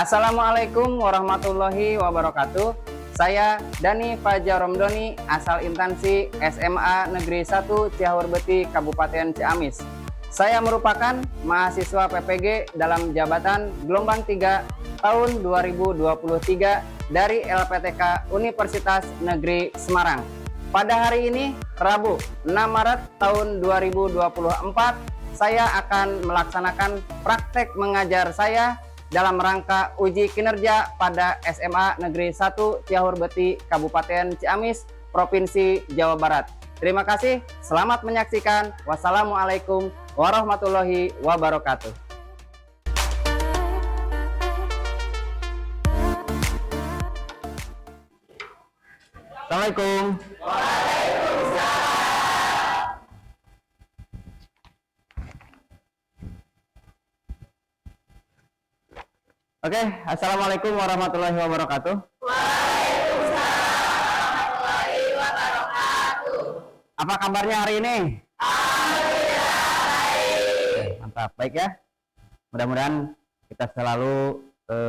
Assalamualaikum warahmatullahi wabarakatuh. Saya Dani Fajar Romdoni, asal instansi SMA Negeri 1 Cihaur-Beti, Kabupaten Ciamis. Saya merupakan mahasiswa PPG dalam jabatan gelombang 3 tahun 2023 dari LPTK Universitas Negeri Semarang. Pada hari ini, Rabu 6 Maret tahun 2024, saya akan melaksanakan praktek mengajar saya dalam rangka uji kinerja pada SMA Negeri 1 Cihaur-Beti, Kabupaten Ciamis, Provinsi Jawa Barat. Terima kasih, selamat menyaksikan. Wassalamualaikum warahmatullahi wabarakatuh. Assalamualaikum. Oke, assalamualaikum warahmatullahi wabarakatuh. Waalaikumsalam warahmatullahi wabarakatuh. Apa kabarnya hari ini? Alhamdulillah baik. Mantap, baik ya. Mudah-mudahan kita selalu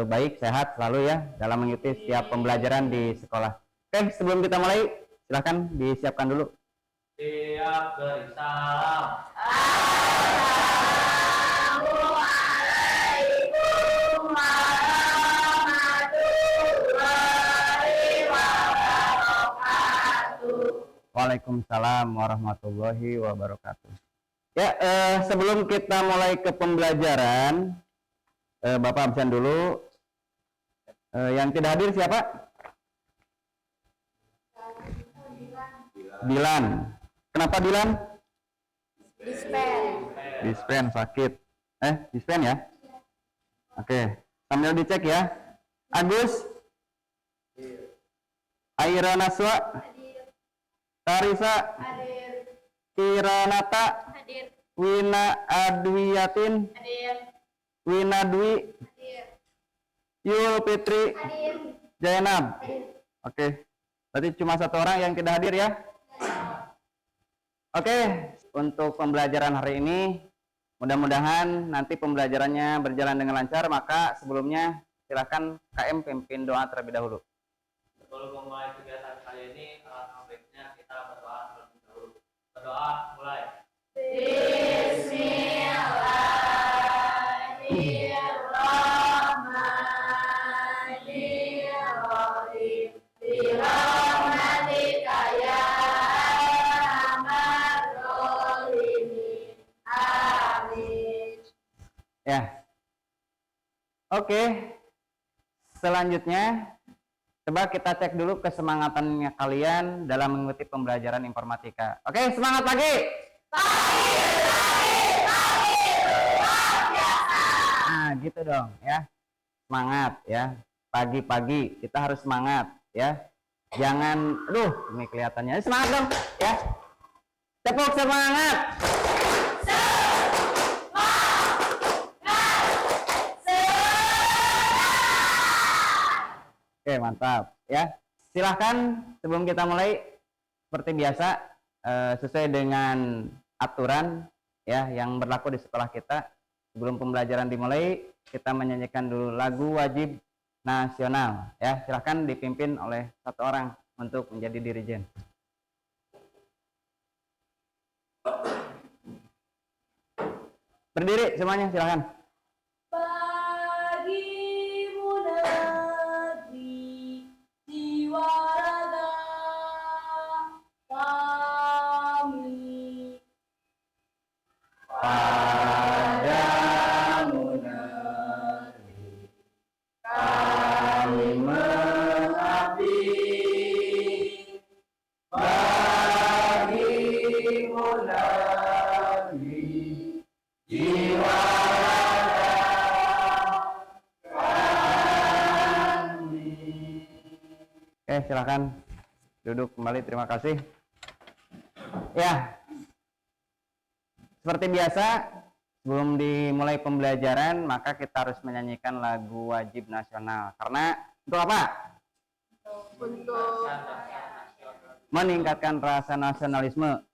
baik, sehat selalu ya dalam mengikuti setiap pembelajaran di sekolah. Oke, sebelum kita mulai, silahkan disiapkan dulu. Siap, beri salam. Assalamualaikum warahmatullahi wabarakatuh. Waalaikumsalam warahmatullahi wabarakatuh. Ya, sebelum kita mulai ke pembelajaran, Bapak absen dulu. Yang tidak hadir siapa? Dilan. Kenapa Dilan? Dispen sakit. Dispen ya? Oke, sambil dicek ya. Agus? Aira Naswa? Tarisa? Kiranata? Wina Adwiyatin? Wina Dwi? Yul Fitri? Zainab? Oke, berarti cuma satu orang yang tidak hadir ya? Oke, untuk pembelajaran hari ini mudah-mudahan nanti pembelajarannya berjalan dengan lancar. Maka sebelumnya silakan KM pimpin doa terlebih dahulu. Sebelum memulai kegiatan kali ini, alangkah baiknya kita berdoa terlebih dahulu. Berdoa mulai. Bismillahirrahmanirrahim. Birahmatika ya arhamar rahimin. Amin. Ya. Oke. Selanjutnya coba kita cek dulu kesemangatannya kalian dalam mengikuti pembelajaran informatika. Oke, semangat pagi. Nah, gitu dong ya. Semangat ya. Pagi-pagi kita harus semangat ya. Jangan, ini kelihatannya. Semangat dong ya. Tepuk semangat. Oke, mantap ya. Silahkan sebelum kita mulai seperti biasa sesuai dengan aturan ya yang berlaku di sekolah kita. Sebelum pembelajaran dimulai, kita menyanyikan dulu lagu wajib nasional ya. Silahkan dipimpin oleh satu orang untuk menjadi dirijen. Berdiri semuanya, silahkan. Bagimu negeri jiwa raga kami. Padamu negeri kami mengabdi, bagimu negeri jiwa kami. Oke, silakan duduk kembali, terima kasih ya. Seperti biasa, sebelum dimulai pembelajaran, maka kita harus menyanyikan lagu wajib nasional. Karena untuk apa? Untuk Meningkatkan rasa nasionalisme.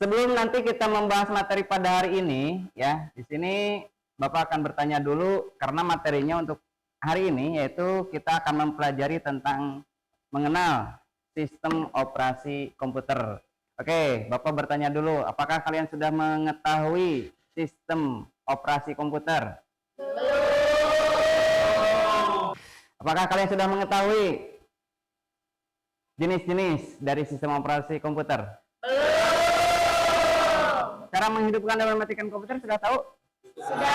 Sebelum nanti kita membahas materi pada hari ini, ya, di sini Bapak akan bertanya dulu karena materinya untuk hari ini yaitu kita akan mempelajari tentang mengenal sistem operasi komputer. Oke, Bapak bertanya dulu, apakah kalian sudah mengetahui sistem operasi komputer? Apakah kalian sudah mengetahui jenis-jenis dari sistem operasi komputer? Cara menghidupkan dan mematikan komputer sudah tahu? Sudah.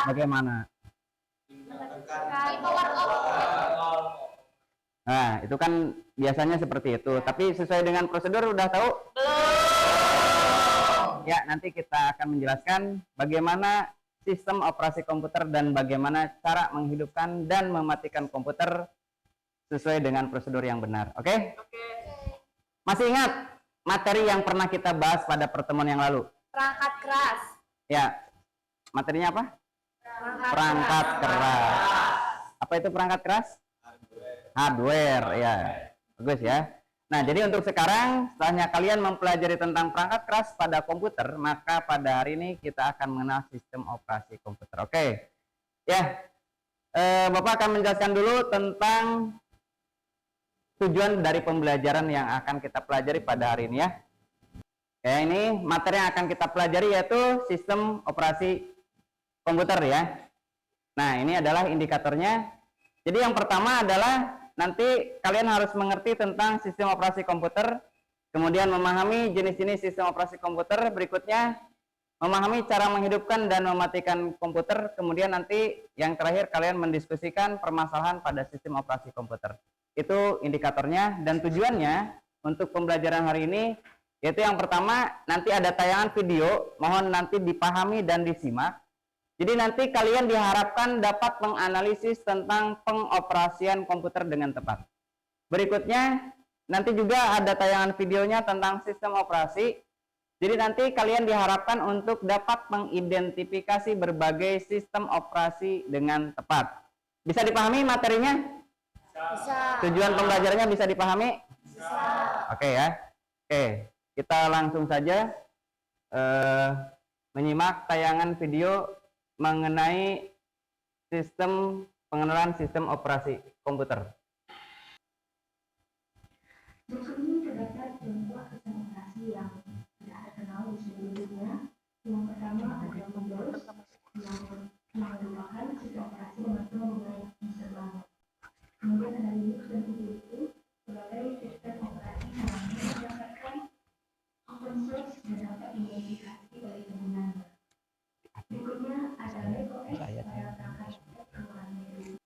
Bagaimana? Nah, itu kan biasanya seperti itu. Tapi sesuai dengan prosedur udah tahu? Belum. Ya, nanti kita akan menjelaskan bagaimana sistem operasi komputer dan bagaimana cara menghidupkan dan mematikan komputer sesuai dengan prosedur yang benar. Oke? Masih ingat materi yang pernah kita bahas pada pertemuan yang lalu? Perangkat keras. Ya. Materinya apa? Perangkat keras. Apa itu perangkat keras? Hardware, ya. Bagus ya. Nah, jadi untuk sekarang setelahnya kalian mempelajari tentang perangkat keras pada komputer, maka pada hari ini kita akan mengenal sistem operasi komputer. Oke. Ya. Bapak akan menjelaskan dulu tentang tujuan dari pembelajaran yang akan kita pelajari pada hari ini ya. Ya, ini materi yang akan kita pelajari yaitu sistem operasi komputer ya. Nah, ini adalah indikatornya. Jadi yang pertama adalah nanti kalian harus mengerti tentang sistem operasi komputer, kemudian memahami jenis-jenis sistem operasi komputer, berikutnya memahami cara menghidupkan dan mematikan komputer, kemudian nanti yang terakhir kalian mendiskusikan permasalahan pada sistem operasi komputer. Itu indikatornya dan tujuannya untuk pembelajaran hari ini yaitu yang pertama nanti ada tayangan video, mohon nanti dipahami dan disimak. Jadi nanti kalian diharapkan dapat menganalisis tentang pengoperasian komputer dengan tepat. Berikutnya, nanti juga ada tayangan videonya tentang sistem operasi. Jadi nanti kalian diharapkan untuk dapat mengidentifikasi berbagai sistem operasi dengan tepat. Bisa dipahami materinya? Bisa. Tujuan pembelajarannya bisa dipahami? Bisa. Oke ya. Oke, kita langsung saja menyimak tayangan video mengenai pengenalan sistem operasi komputer. Berikut ini terdapat contoh sistem operasi yang sudah terkenal di seluruh dunia. Yang pertama adalah Windows, yang merupakan sistem operasi dengan penggunaan yang sederhana. Kemudian ada Linux dan Ubuntu sebagai sistem operasi yang berdasarkan open source dan dapat dimodifikasi oleh penggunanya. Berikutnya ada macOS pada perangkat perkembangan baru.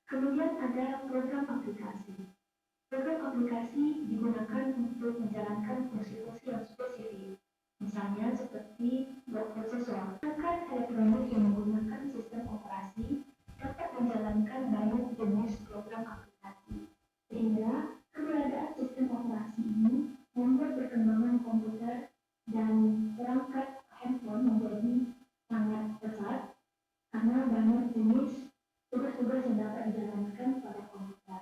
Kemudian ada program aplikasi. Program aplikasi digunakan untuk menjalankan fungsi-fungsi yang spesifik, misalnya seperti web processor. Perangkat elektronik yang menggunakan sistem operasi dapat menjalankan banyak jenis program aplikasi, sehingga keberadaan sistem operasi ini membuat perkembangan komputer dan perangkat handphone menjadi sangat pesat karena banyak jenis tugas-tugas yang dapat dijalankan pada komputer.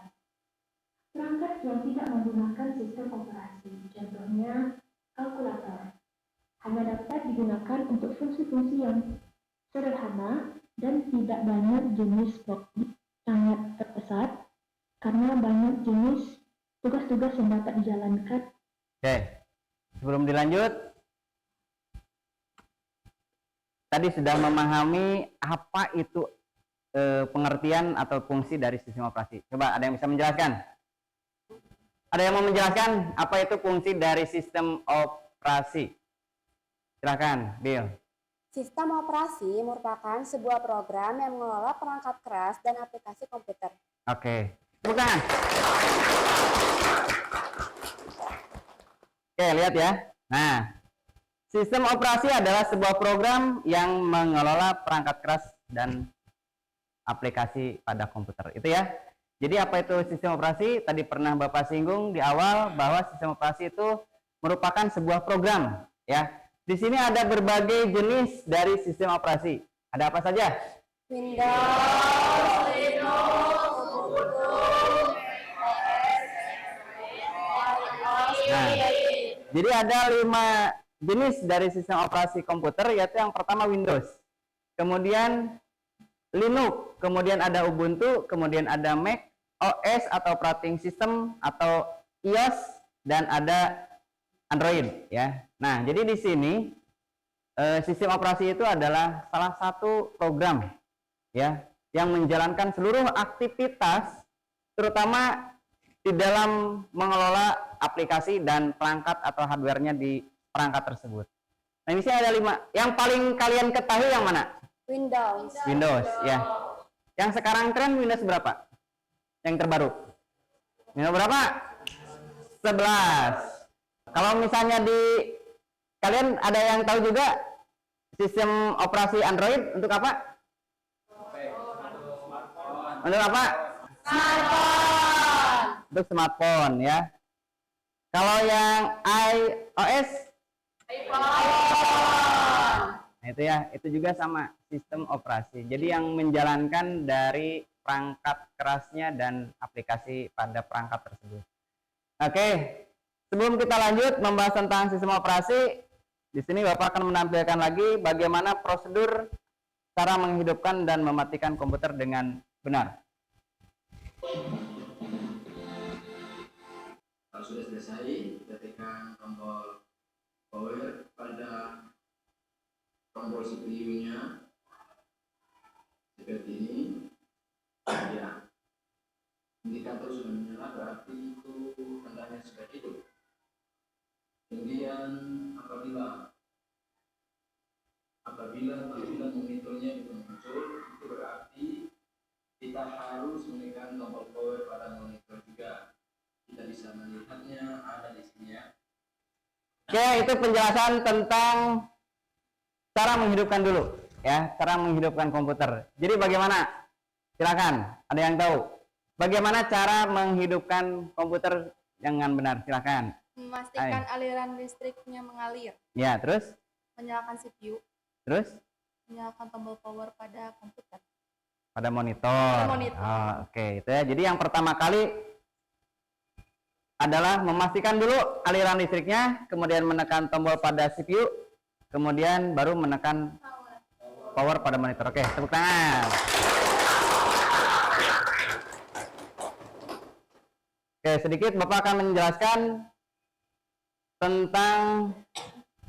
Perangkat yang tidak menggunakan sistem operasi, contohnya kalkulator, hanya dapat digunakan untuk fungsi-fungsi yang sederhana dan tidak banyak jenis program, sangat terpesat karena banyak jenis tugas-tugas yang dapat dijalankan. Oke, sebelum dilanjut, tadi sudah memahami apa itu pengertian atau fungsi dari sistem operasi. Coba ada yang bisa menjelaskan? Ada yang mau menjelaskan apa itu fungsi dari sistem operasi? Silakan, Bill. Sistem operasi merupakan sebuah program yang mengelola perangkat keras dan aplikasi komputer. Oke, tepuk tangan. Oke, lihat ya. Nah, sistem operasi adalah sebuah program yang mengelola perangkat keras dan aplikasi pada komputer. Itu ya. Jadi apa itu sistem operasi? Tadi pernah Bapak singgung di awal bahwa sistem operasi itu merupakan sebuah program, ya. Di sini ada berbagai jenis dari sistem operasi. Ada apa saja? Windows, Linux, Ubuntu, Nah, jadi ada 5 jenis dari sistem operasi komputer, yaitu yang pertama Windows. Kemudian Linux, kemudian ada Ubuntu, kemudian ada Mac OS atau operating system atau iOS, dan ada Android ya. Nah, jadi di sini sistem operasi itu adalah salah satu program ya yang menjalankan seluruh aktivitas terutama di dalam mengelola aplikasi dan perangkat atau hardware-nya di perangkat tersebut. Nah, ini sih ada 5. Yang paling kalian ketahui yang mana? Windows. Windows ya. Yang sekarang tren Windows berapa? Yang terbaru. Windows berapa? 11. Kalau misalnya di kalian ada yang tahu juga sistem operasi Android untuk apa? Untuk apa? Smartphone. Untuk smartphone ya. Kalau yang iOS? Nah, itu ya, itu juga sama sistem operasi. Jadi yang menjalankan dari perangkat kerasnya dan aplikasi pada perangkat tersebut. Oke, sebelum kita lanjut membahas tentang sistem operasi, di sini Bapak akan menampilkan lagi bagaimana prosedur cara menghidupkan dan mematikan komputer dengan benar. Kalau sudah selesai, ketika tombol power pada tombol CPU-nya seperti ini, ya, indikator sudah menyala, berarti itu tandanya sudah hidup. Kemudian apabila monitornya itu muncul, itu berarti kita harus menekan tombol power pada monitor juga. Kita bisa melihatnya ada di sini ya. Oke, itu penjelasan tentang cara menghidupkan dulu ya, cara menghidupkan komputer. Jadi bagaimana? Silakan, ada yang tahu bagaimana cara menghidupkan komputer dengan benar? Silakan. Memastikan aliran listriknya mengalir. Ya, terus? Menyalakan CPU. Terus? Menyalakan tombol power pada komputer. Pada monitor. Oh, oke, itu ya. Jadi yang pertama kali adalah memastikan dulu aliran listriknya, kemudian menekan tombol pada CPU, kemudian baru menekan power pada monitor. Oke, tepuk tangan. Oke, sedikit Bapak akan menjelaskan tentang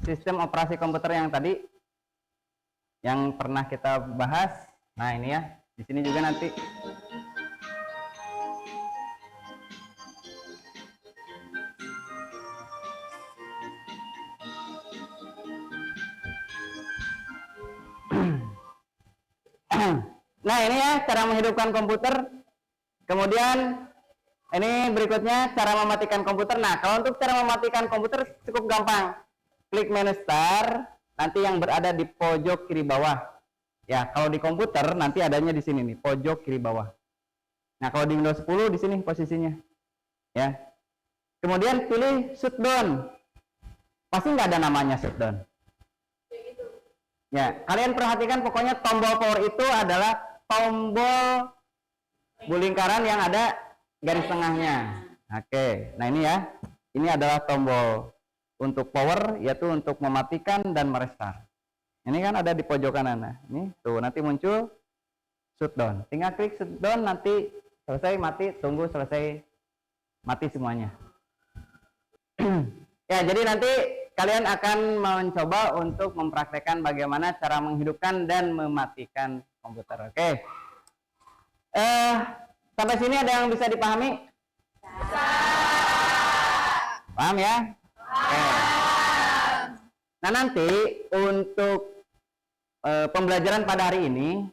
sistem operasi komputer yang tadi yang pernah kita bahas. Nah, ini ya. Di sini juga nanti nah, ini ya cara menghidupkan komputer. Kemudian ini berikutnya cara mematikan komputer. Nah, kalau untuk cara mematikan komputer cukup gampang. Klik menu start, nanti yang berada di pojok kiri bawah. Ya, kalau di komputer nanti adanya di sini nih, pojok kiri bawah. Nah, kalau di Windows 10 di sini posisinya. Ya. Kemudian pilih shutdown. Pasti nggak ada namanya shutdown. Ya, kalian perhatikan pokoknya tombol power itu adalah tombol lingkaran yang ada garis tengahnya. Oke, nah ini ya. Ini adalah tombol untuk power, yaitu untuk mematikan dan merestart. Ini kan ada di pojok kanan. Nah, ini tuh nanti muncul shutdown. Tinggal klik shutdown, nanti selesai mati, tunggu selesai mati semuanya. Ya, jadi nanti kalian akan mencoba untuk mempraktekkan bagaimana cara menghidupkan dan mematikan komputer. Oke. Sampai sini ada yang bisa dipahami? Paham ya? Oke. Nah, nanti untuk pembelajaran pada hari ini,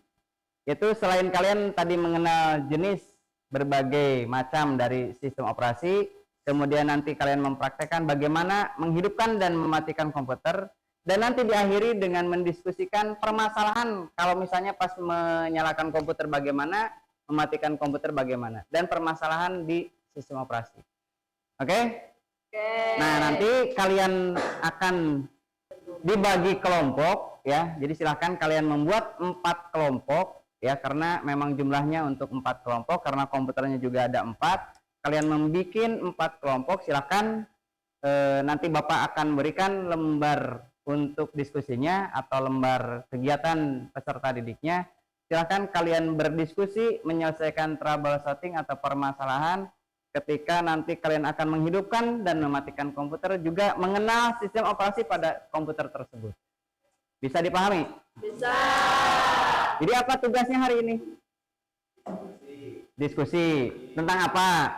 itu selain kalian tadi mengenal jenis berbagai macam dari sistem operasi, kemudian nanti kalian mempraktekkan bagaimana menghidupkan dan mematikan komputer, dan nanti diakhiri dengan mendiskusikan permasalahan kalau misalnya pas menyalakan komputer bagaimana, mematikan komputer bagaimana, dan permasalahan di sistem operasi. Oke? Nah, nanti kalian akan dibagi kelompok ya. Jadi silahkan kalian membuat 4 kelompok ya, karena memang jumlahnya untuk 4 kelompok karena komputernya juga ada 4. Kalian membuat 4 kelompok, silahkan nanti Bapak akan berikan lembar untuk diskusinya atau lembar kegiatan peserta didiknya. Silakan kalian berdiskusi menyelesaikan troubleshooting atau permasalahan ketika nanti kalian akan menghidupkan dan mematikan komputer, juga mengenal sistem operasi pada komputer tersebut. Bisa dipahami? Bisa. Jadi apa tugasnya hari ini? Diskusi. Tentang apa?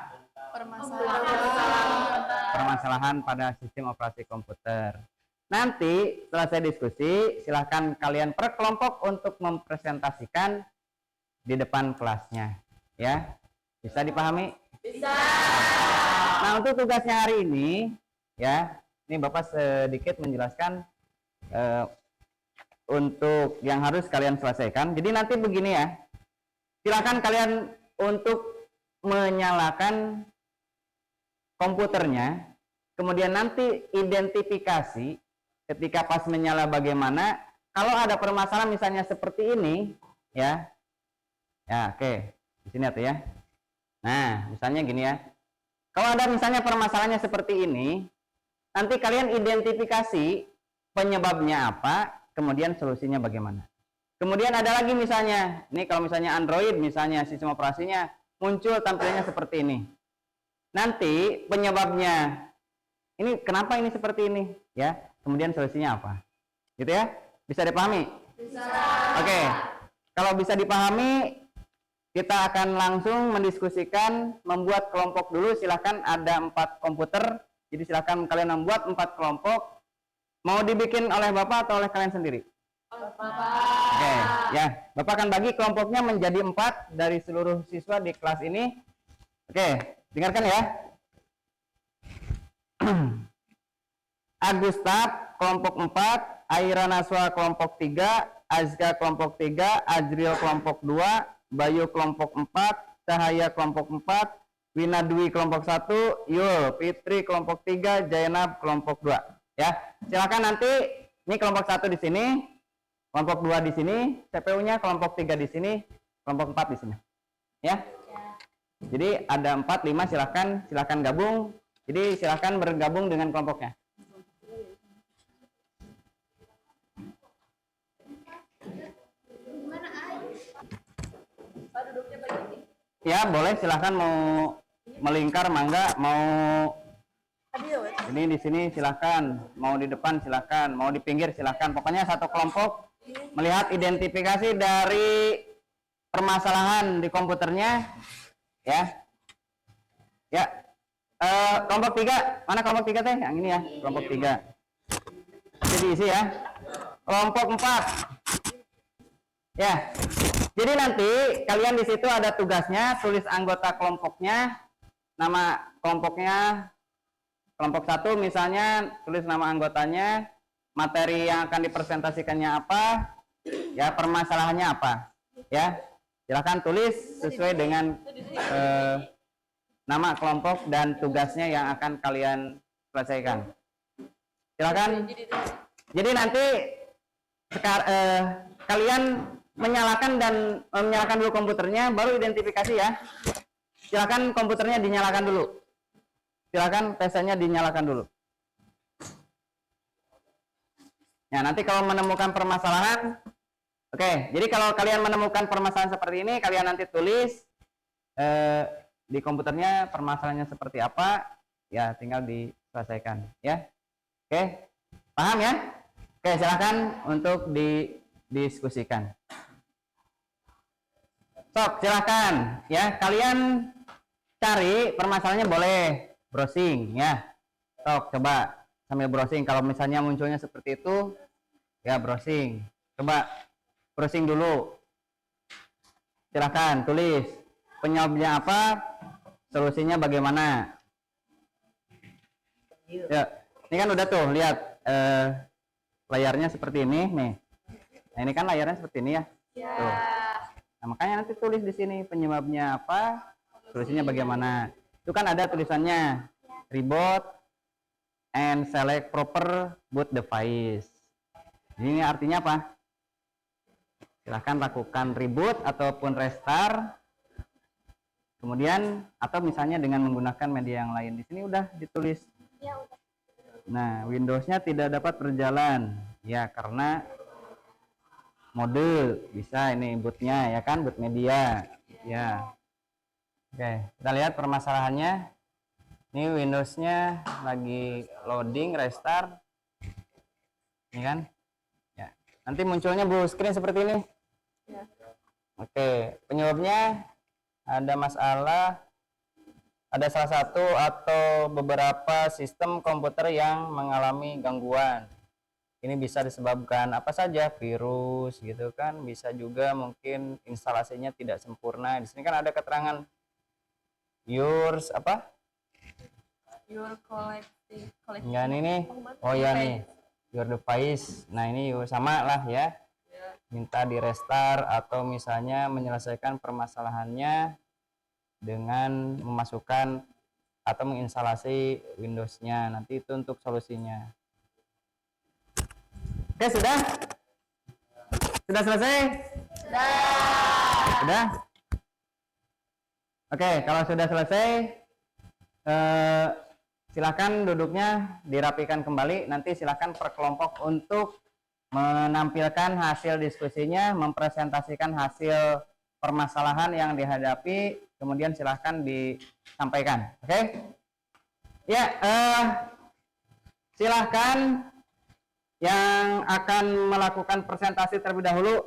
Permasalahan pada sistem operasi komputer. Nanti setelah saya diskusi, silahkan kalian per kelompok untuk mempresentasikan di depan kelasnya. Ya, bisa dipahami? Bisa. Nah, untuk tugasnya hari ini, ya, ini Bapak sedikit menjelaskan untuk yang harus kalian selesaikan. Jadi nanti begini ya, silakan kalian untuk menyalakan komputernya, kemudian nanti identifikasi ketika pas menyala bagaimana. Kalau ada permasalahan misalnya seperti ini, ya, oke, di sini atau ya. Nah, misalnya gini ya, kalau ada misalnya permasalahannya seperti ini, nanti kalian identifikasi penyebabnya apa, kemudian solusinya bagaimana. Kemudian ada lagi misalnya, ini kalau misalnya Android, misalnya sistem operasinya muncul tampilannya seperti ini. Nanti penyebabnya, ini kenapa ini seperti ini, ya. Kemudian solusinya apa, gitu ya? Bisa dipahami? Bisa. Oke, kalau bisa dipahami, kita akan langsung mendiskusikan, membuat kelompok dulu. Silahkan, ada 4 komputer, jadi silahkan kalian membuat 4 kelompok. Mau dibikin oleh Bapak atau oleh kalian sendiri? Oke, ya, Bapak akan bagi kelompoknya menjadi 4 dari seluruh siswa di kelas ini. Oke, dengarkan ya. Agustab kelompok 4, Aira Naswa kelompok 3, Azka kelompok 3, Azril kelompok 2, Bayu kelompok 4, Cahaya kelompok 4, Winadwi kelompok 1, Yul, Fitri kelompok 3, Jainab kelompok 2. Ya, silakan nanti ini kelompok 1 di sini, kelompok 2 di sini, CPU-nya kelompok 3 di sini, kelompok 4 di sini. Ya. Jadi ada 4, 5, silakan gabung. Jadi silakan bergabung dengan kelompoknya. Ya, boleh, silahkan mau melingkar mangga, mau ini di sini silahkan, mau di depan silahkan, mau di pinggir silahkan. Pokoknya satu kelompok melihat identifikasi dari permasalahan di komputernya, ya. Ya, kelompok 3, mana kelompok 3 teh? Yang ini ya, kelompok 3. Jadi isi ya. Kelompok 4. Ya. Jadi nanti kalian di situ ada tugasnya, tulis anggota kelompoknya, nama kelompoknya, kelompok 1 misalnya, tulis nama anggotanya, materi yang akan dipresentasikannya apa, ya, permasalahannya apa, ya. Silahkan tulis sesuai dengan nama kelompok dan tugasnya yang akan kalian selesaikan. Silahkan. Jadi nanti kalian menyalakan dulu komputernya, baru identifikasi ya. Silakan komputernya dinyalakan dulu. Silakan PC-nya dinyalakan dulu. Ya, nanti kalau menemukan permasalahan, oke. Jadi kalau kalian menemukan permasalahan seperti ini, kalian nanti tulis di komputernya permasalahannya seperti apa, ya tinggal diselesaikan, ya. Oke, paham ya? Oke, silakan untuk didiskusikan. Sok, silahkan ya, kalian cari permasalahannya, boleh browsing ya. Sok, coba sambil browsing, kalau misalnya munculnya seperti itu ya browsing, coba browsing dulu. Silahkan tulis penyebabnya apa, solusinya bagaimana. Ya, ini kan udah tuh, lihat layarnya seperti ini nih. Nah, ini kan layarnya seperti ini ya. Tuh. Nah, makanya nanti tulis di sini penyebabnya apa, solusinya bagaimana. Itu kan ada tulisannya reboot and select proper boot device. Ini artinya apa? Silahkan lakukan reboot ataupun restart. Kemudian atau misalnya dengan menggunakan media yang lain. Di sini udah ditulis. Nah, Windows-nya tidak dapat berjalan. Ya, karena mode, bisa ini bootnya ya kan, boot media ya. Oke, kita lihat permasalahannya. Ini Windows-nya lagi loading, restart ini kan ya, nanti munculnya blue screen seperti ini Ya. Oke, penyebabnya ada masalah, ada salah satu atau beberapa sistem komputer yang mengalami gangguan. Ini bisa disebabkan apa saja, virus gitu kan, bisa juga mungkin instalasinya tidak sempurna. Di sini kan ada keterangan yours apa? Your collective. Enggak ini. Oh ya nih, your device. Nah ini sama lah ya. Minta di restart atau misalnya menyelesaikan permasalahannya dengan memasukkan atau menginstalasi Windows-nya. Nanti itu untuk solusinya. Oke, sudah? Sudah selesai? Sudah? Oke, kalau sudah selesai, silakan duduknya dirapikan kembali. Nanti silakan per kelompok untuk menampilkan hasil diskusinya, mempresentasikan hasil permasalahan yang dihadapi, kemudian silahkan disampaikan. Oke? Ya, silahkan yang akan melakukan presentasi terlebih dahulu,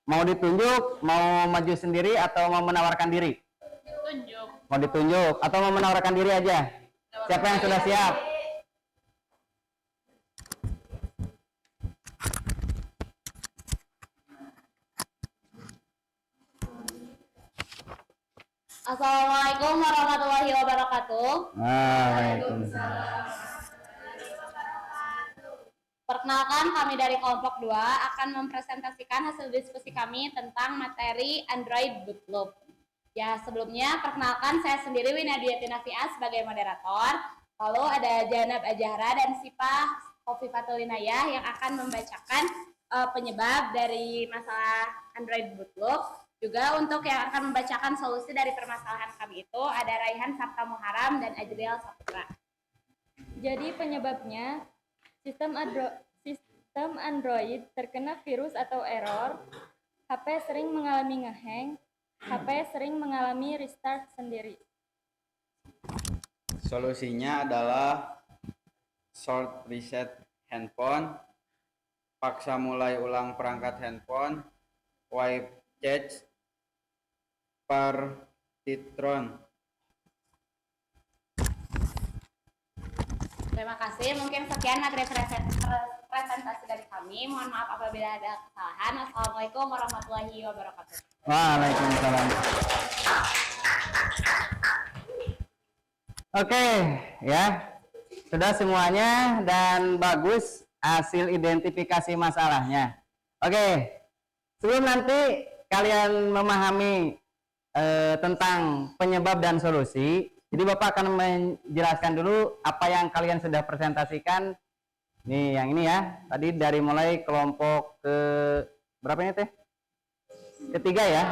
mau ditunjuk, mau maju sendiri atau mau menawarkan diri? Tunjuk. Mau ditunjuk atau mau menawarkan diri aja? Siapa yang sudah siap? Assalamualaikum warahmatullahi wabarakatuh. Waalaikumsalam. Perkenalkan, kami dari kelompok 2 akan mempresentasikan hasil diskusi kami tentang materi Android Bootloop. Ya, sebelumnya perkenalkan, saya sendiri Winadia Tinafia sebagai moderator. Lalu ada Janab Ajahra dan Sipah Kofifatul Inayah yang akan membacakan penyebab dari masalah Android Bootloop. Juga untuk yang akan membacakan solusi dari permasalahan kami itu ada Raihan Sabta Muharam dan Ajriel Saputra. Jadi penyebabnya sistem Android terkena virus atau error, HP sering mengalami ngehang, HP sering mengalami restart sendiri. Solusinya adalah short reset handphone, paksa mulai ulang perangkat handphone, wipe cache, Partitron. Terima kasih. Mungkin sekian materi presentasi dari kami. Mohon maaf apabila ada kesalahan. Wassalamualaikum warahmatullahi wabarakatuh. Waalaikumsalam. Oke, ya. Sudah semuanya dan bagus hasil identifikasi masalahnya. Oke. Sebelum nanti kalian memahami tentang penyebab dan solusi, jadi Bapak akan menjelaskan dulu apa yang kalian sudah presentasikan. Nih, yang ini ya. Tadi dari mulai kelompok ke berapa ini teh? Ketiga ya.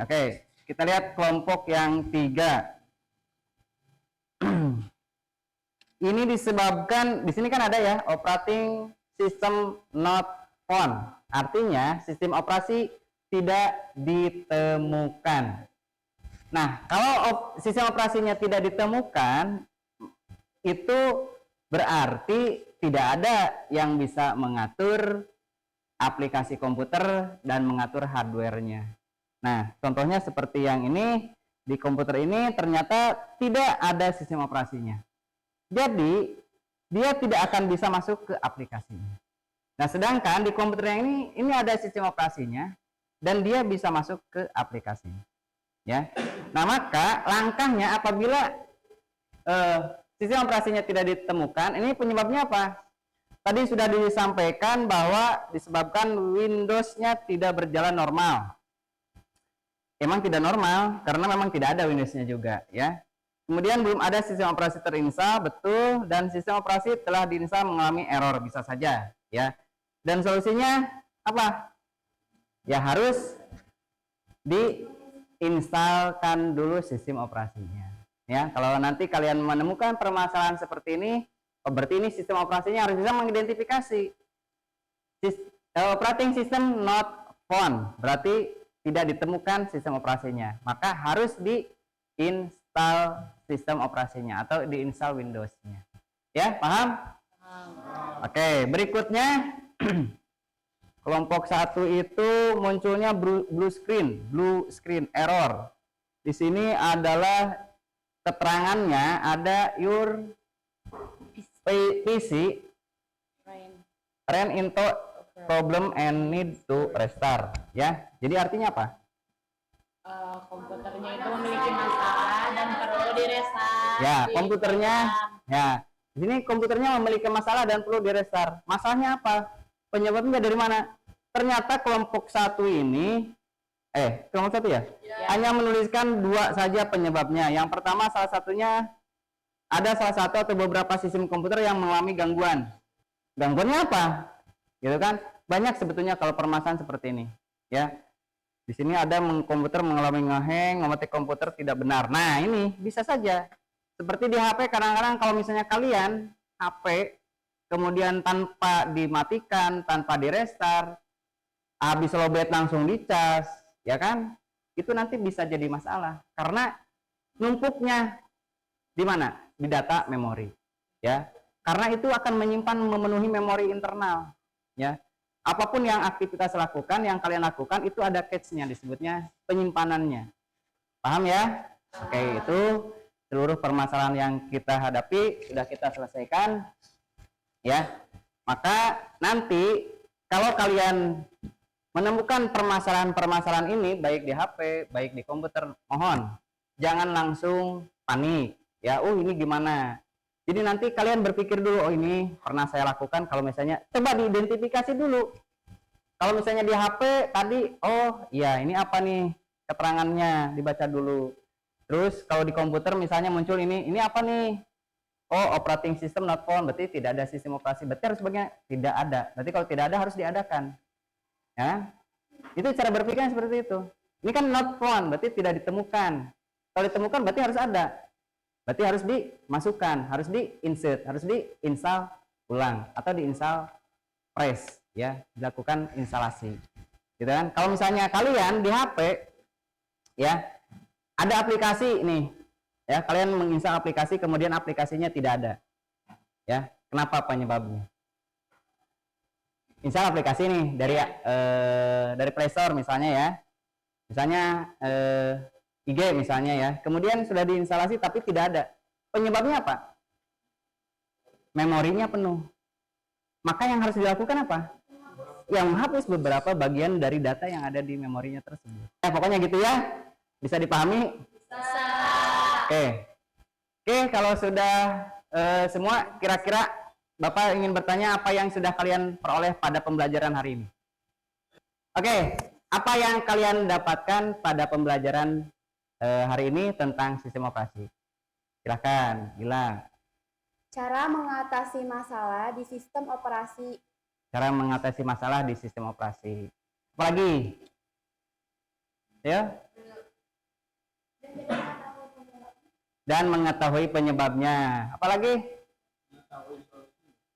Oke, kita lihat kelompok yang 3. Ini disebabkan di sini kan ada ya, operating system not found. Artinya sistem operasi tidak ditemukan. Nah, kalau sistem operasinya tidak ditemukan, itu berarti tidak ada yang bisa mengatur aplikasi komputer dan mengatur hardware-nya. Nah, contohnya seperti yang ini, di komputer ini ternyata tidak ada sistem operasinya. Jadi, dia tidak akan bisa masuk ke aplikasinya. Nah, sedangkan di komputer yang ini ada sistem operasinya, dan dia bisa masuk ke aplikasi, ya. Nah, maka langkahnya apabila sistem operasinya tidak ditemukan, ini penyebabnya apa? Tadi sudah disampaikan bahwa disebabkan Windows-nya tidak berjalan normal. Emang tidak normal karena memang tidak ada Windows-nya juga, ya. Kemudian belum ada sistem operasi terinstall, betul, dan sistem operasi telah diinstal mengalami error, bisa saja, ya. Dan solusinya apa? Ya harus diinstalkan dulu sistem operasinya. Ya, kalau nanti kalian menemukan permasalahan seperti ini, berarti ini sistem operasinya harus bisa mengidentifikasi Operating system not found, berarti tidak ditemukan sistem operasinya. Maka harus diinstal sistem operasinya atau diinstal Windows-nya. Ya, paham? Oke, berikutnya kelompok 1 itu munculnya blue screen error. Di sini adalah keterangannya ada your PC ran into problem and need to restart, ya. Jadi artinya apa? Komputernya itu memiliki masalah dan perlu direstart. Ya, komputernya ya. Di sini komputernya memiliki masalah dan perlu direstart. Masalahnya apa? Penyebabnya dari mana? Ternyata kelompok 1 ini kelompok 1 ya? Hanya menuliskan 2 saja penyebabnya. Yang pertama salah satunya ada salah satu atau beberapa sistem komputer yang mengalami gangguan. Gangguannya apa? Gitu kan? Banyak sebetulnya kalau permasalahan seperti ini, ya. Di sini ada komputer mengalami ngeheng, mengetik komputer tidak benar. Nah, ini bisa saja. Seperti di HP kadang-kadang kalau misalnya kalian HP kemudian tanpa dimatikan, tanpa direstart, habis lowbat langsung dicas, ya kan? Itu nanti bisa jadi masalah karena numpuknya di mana? Di data memori, ya. Karena itu akan menyimpan memenuhi memori internal, ya. Apapun yang aktivitas lakukan, yang kalian lakukan itu ada cache-nya, disebutnya penyimpanannya. Paham ya? Oke, itu seluruh permasalahan yang kita hadapi sudah kita selesaikan, ya. Maka nanti kalau kalian menemukan permasalahan-permasalahan ini baik di HP, baik di komputer, mohon jangan langsung panik, ya. Ini gimana? Jadi nanti kalian berpikir dulu, ini pernah saya lakukan. Kalau misalnya coba diidentifikasi dulu. Kalau misalnya di HP tadi, iya ini apa nih keterangannya, dibaca dulu. Terus kalau di komputer misalnya muncul ini apa nih? Operating system not found, berarti tidak ada sistem operasi. Berarti harus sebagai tidak ada. Berarti kalau tidak ada harus diadakan. Ya. Itu cara berpikirnya seperti itu. Ini kan not found, berarti tidak ditemukan. Kalau ditemukan berarti harus ada. Berarti harus dimasukkan, harus di-insert, harus di-install ulang atau di-install fresh, ya, dilakukan instalasi. Gitu kan? Kalau misalnya kalian di HP ya, ada aplikasi nih. Ya, kalian menginstal aplikasi kemudian aplikasinya tidak ada. Ya, kenapa penyebabnya? Install aplikasi nih dari Play Store misalnya ya. Misalnya IG misalnya ya, kemudian sudah diinstalasi tapi tidak ada. Penyebabnya apa? Memorinya penuh. Maka yang harus dilakukan apa? Yang menghapus beberapa bagian dari data yang ada di memorinya tersebut. Pokoknya gitu ya. Bisa dipahami? Bisa. Oke, kalau sudah semua, kira-kira Bapak ingin bertanya apa yang sudah kalian peroleh pada pembelajaran hari ini? Oke, apa yang kalian dapatkan pada pembelajaran hari ini tentang sistem operasi? Silahkan, Gilang. Cara mengatasi masalah di sistem operasi. Cara mengatasi masalah di sistem operasi. Apalagi? Ya? Dan mengetahui penyebabnya. Apalagi?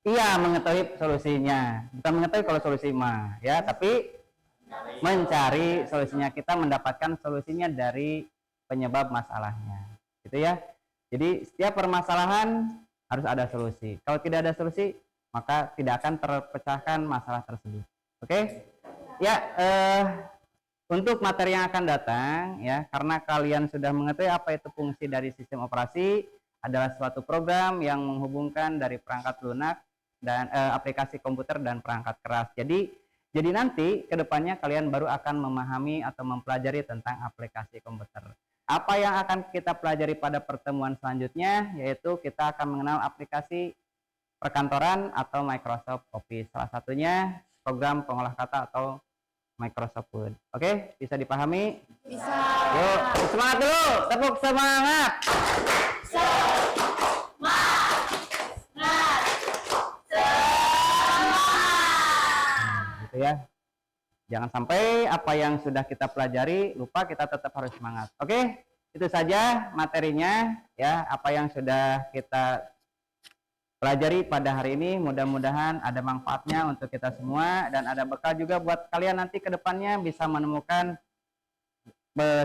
Iya, mengetahui solusinya. Bukan mengetahui kalau solusi mah, ya, tapi mencari solusinya. Kita mendapatkan solusinya dari penyebab masalahnya, gitu ya. Jadi setiap permasalahan harus ada solusi. Kalau tidak ada solusi, maka tidak akan terpecahkan masalah tersebut. Oke? Ya, untuk materi yang akan datang, ya, karena kalian sudah mengetahui apa itu fungsi dari sistem operasi, adalah suatu program yang menghubungkan dari perangkat lunak dan aplikasi komputer dan perangkat keras. Jadi nanti kedepannya kalian baru akan memahami atau mempelajari tentang aplikasi komputer. Apa yang akan kita pelajari pada pertemuan selanjutnya, yaitu kita akan mengenal aplikasi perkantoran atau Microsoft Office. Salah satunya program pengolah kata atau Microsoft Word. Oke, bisa dipahami? Bisa. Yuk, semangat dulu, tepuk semangat. Gitu ya. Jangan sampai apa yang sudah kita pelajari lupa, kita tetap harus semangat. Oke, itu saja materinya ya, apa yang sudah kita pelajari pada hari ini. Mudah-mudahan ada manfaatnya untuk kita semua dan ada bekal juga buat kalian nanti ke depannya bisa menemukan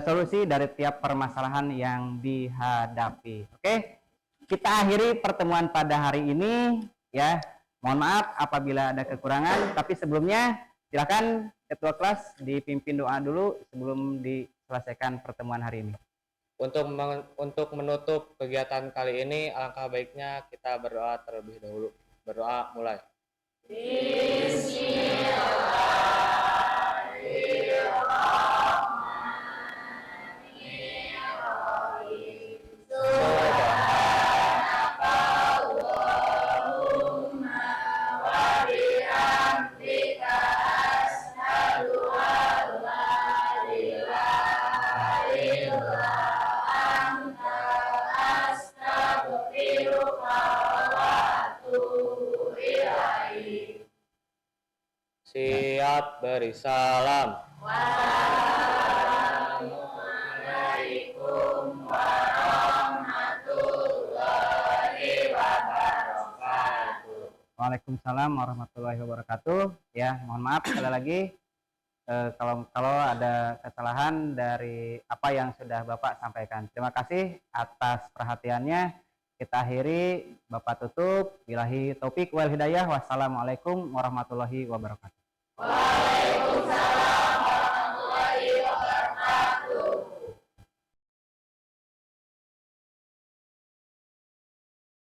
solusi dari tiap permasalahan yang dihadapi. Oke, kita akhiri pertemuan pada hari ini ya. Mohon maaf apabila ada kekurangan, tapi sebelumnya silakan ketua kelas dipimpin doa dulu sebelum diselesaikan pertemuan hari ini. Untuk menutup kegiatan kali ini, alangkah baiknya kita berdoa terlebih dahulu. Berdoa mulai. Siap beri salam. Waalaikumsalam warahmatullahi wabarakatuh. Ya, mohon maaf sekali lagi kalau ada kesalahan dari apa yang sudah Bapak sampaikan. Terima kasih atas perhatiannya. Kita akhiri, Bapak tutup. Billahi taufik wal hidayah. Wassalamualaikum warahmatullahi wabarakatuh. Waalaikumsalam.